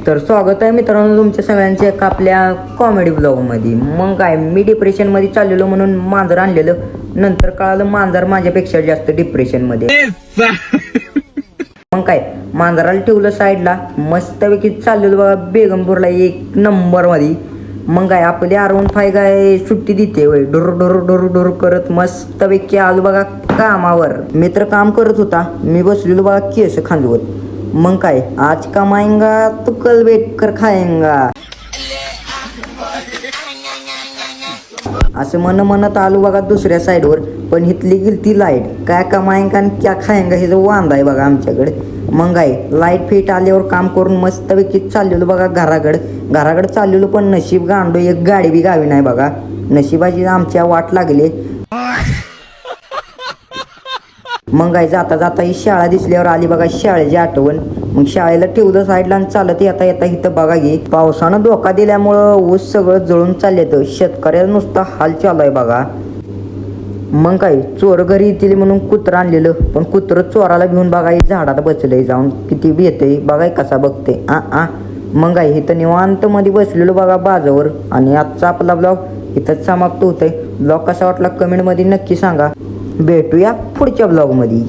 तर स्वागत आहे मित्रांनो तुमच्या सगळ्यांचे एका आपल्या कॉमेडी ब्लॉगमध्ये. मग काय, मी डिप्रेशनमध्ये चाललेलो म्हणून मांजर आणलेलं. नंतर कळालं मांजर माझ्यापेक्षा जास्त डिप्रेशनमध्ये. मग काय, मांजराला ठेवलं साईडला, मस्तपैकी चाललेलो बघा बेगमपूरला 1 नंबरमध्ये. मग काय, आपली R15 काय सुट्टी देते वय, डुर डुर डुर डुर करत मस्तपैकी आलो बघा कामावर. मित्र काम करत होता, मी बसलेलो बघा केस खांदवत. मग काय, आज कमाएंगा तू कल बैठ कर खाएंगा असं म्हणत आलो बघा दुसऱ्या साईडवर. पण इथली गेलती लाईट. काय कमाएंगा आणि क्या खाएंगा हे जो वांदा आहे बघा आमच्याकडे. मग काय, लाईट फिट आल्यावर काम करून मस्तपैकी चाललेलो बघा घराकडे चाललेलो. पण नशीब गांडो, एक गाडी बी गावी नाही बघा. नशिबाची आमच्या वाट लागली. मग काय, जाता ही शाळा दिसल्यावर आली बघा शाळेची आठवण. मग शाळेला ठेवलं साईडला आणि चालत येता इथं बघा घे, पावसानं धोका दिल्यामुळं ऊस सगळं जळून चाललेत. शेतकऱ्याला नुसता हाल चालू आहे बघा. मग काय, चोर घरी येतील म्हणून कुत्रं आणलेलं. पण कुत्रं चोराला घेऊन बघा झाडात बसलंय जाऊन. किती भेटय बघाय कसा बघते मग काय, इथं निवांत मध्ये बसलेलो बघा बाजावर. आणि आजचा आपला ब्लॉग इथंच समाप्त होतोय. ब्लॉग कसा वाटला कमेंटमध्ये नक्की सांगा. भेटूया पुढच्या ब्लॉगमध्ये.